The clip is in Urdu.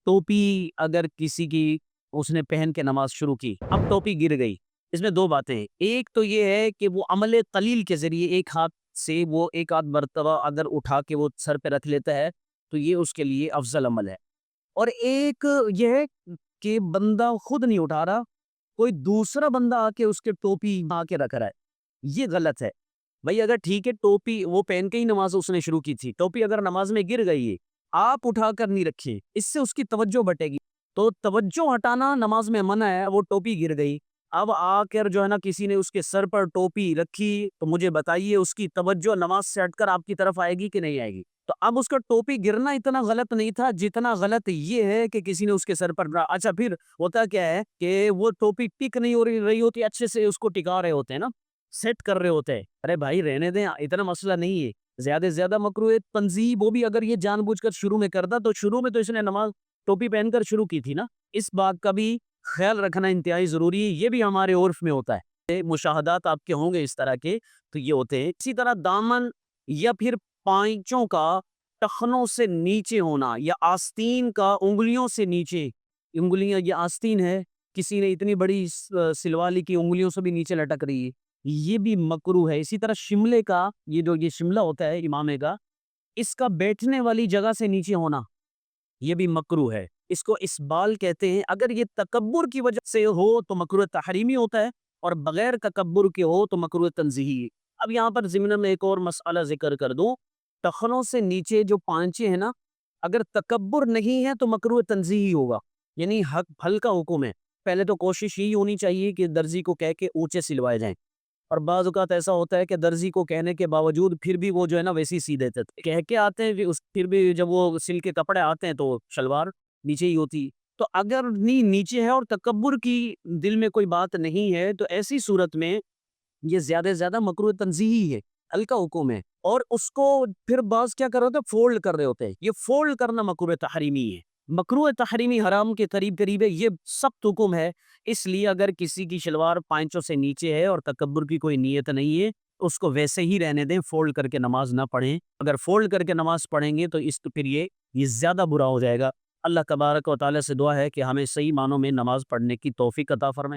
ٹوپی اگر کسی کی اس نے پہن کے نماز شروع کی، اب ٹوپی گر گئی، اس میں دو باتیں ہیں۔ ایک تو یہ ہے کہ وہ عمل قلیل کے ذریعے ایک ہاتھ سے وہ ایک آدھ مرتبہ اگر اٹھا کے وہ سر پہ رکھ لیتا ہے تو یہ اس کے لیے افضل عمل ہے۔ اور ایک یہ ہے کہ بندہ خود نہیں اٹھا رہا، کوئی دوسرا بندہ آ کے اس کے ٹوپی آ کے رکھ رہا ہے، یہ غلط ہے۔ بھائی اگر ٹھیک ہے ٹوپی وہ پہن کے ہی نماز اس نے شروع کی تھی، ٹوپی اگر نماز میں گر گئی ہے، آپ اٹھا کر نہیں رکھیں، اس سے اس کی توجہ بٹے گی، تو توجہ ہٹانا نماز میں منع ہے۔ وہ ٹوپی گر گئی، اب آ کر جو ہے نا کسی نے اس کے سر پر ٹوپی رکھی، تو مجھے بتائیے اس کی توجہ نماز سے ہٹ کر آپ کی طرف آئے گی کہ نہیں آئے گی؟ تو اب اس کا ٹوپی گرنا اتنا غلط نہیں تھا جتنا غلط یہ ہے کہ کسی نے اس کے سر پر اچھا پھر ہوتا کیا ہے کہ وہ ٹوپی ٹک نہیں ہو رہی ہوتی، اچھے سے اس کو ٹکا رہے ہوتے ہیں نا، سیٹ کر رہے ہوتے ہیں، ارے بھائی رہنے دیں، اتنا مسئلہ نہیں ہے۔ زیادہ سے زیادہ مکروہ تنزیہ وہ بھی اگر یہ جان بوجھ کر شروع میں کرتا تو شروع میں تو اس نے نماز ٹوپی پہن کر شروع کی تھی نا، اس بات کا بھی خیال رکھنا انتہائی ضروری ہے۔ یہ بھی ہمارے عرف میں ہوتا ہے، مشاہدات آپ کے ہوں گے اس طرح کے، تو یہ ہوتے ہیں۔ اسی طرح دامن یا پھر پائنچوں کا ٹخنوں سے نیچے ہونا، یا آستین کا انگلیوں سے نیچے، انگلیاں یہ آستین ہے، کسی نے اتنی بڑی سلوا لی کہ انگلیوں سے بھی نیچے لٹک رہی ہے، یہ بھی مکروہ ہے۔ اسی طرح شملے کا یہ شملہ ہوتا ہے امامے کا، اس کا بیٹھنے والی جگہ سے نیچے ہونا یہ بھی مکروہ ہے، اس کو اسبال کہتے ہیں۔ اگر یہ تکبر کی وجہ سے ہو تو مکروہ تحریمی ہوتا ہے، اور بغیر تکبر کے ہو تو مکروہ تنزیہی ہے۔ اب یہاں پر ضمن میں ایک اور مسئلہ ذکر کر دوں، ٹخنوں سے نیچے جو پانچے ہیں نا، اگر تکبر نہیں ہے تو مکروہ تنزیہی ہوگا، یعنی ہلکا حکم ہے۔ پہلے تو کوشش یہی ہونی چاہیے کہ درزی کو کہہ کے اونچے سلوائے جائیں، اور بعض اوقات ایسا ہوتا ہے کہ درزی کو کہنے کے باوجود پھر بھی وہ جو ہے نا ویسی سی دیتے تھے، کہہ کے آتے ہیں پھر بھی جب وہ سل کے کپڑے آتے ہیں تو شلوار نیچے ہی ہوتی۔ تو اگر نیچے ہے اور تکبر کی دل میں کوئی بات نہیں ہے تو ایسی صورت میں یہ زیادہ سے زیادہ مکروہ تنزیہی ہے، ہلکا حکم ہے۔ اور اس کو پھر بعض کیا کر رہے ہوتے ہیں، فولڈ کر رہے ہوتے ہیں، یہ فولڈ کرنا مکروہ تحریمی ہے۔ مکروہ تحریمی حرام کے قریب قریب ہے، یہ سخت حکم ہے۔ اس لیے اگر کسی کی شلوار پائنچوں سے نیچے ہے اور تکبر کی کوئی نیت نہیں ہے، اس کو ویسے ہی رہنے دیں، فولڈ کر کے نماز نہ پڑھیں۔ اگر فولڈ کر کے نماز پڑھیں گے تو پھر یہ زیادہ برا ہو جائے گا۔ اللہ تبارک و تعالی سے دعا ہے کہ ہمیں صحیح معنوں میں نماز پڑھنے کی توفیق عطا فرمائے۔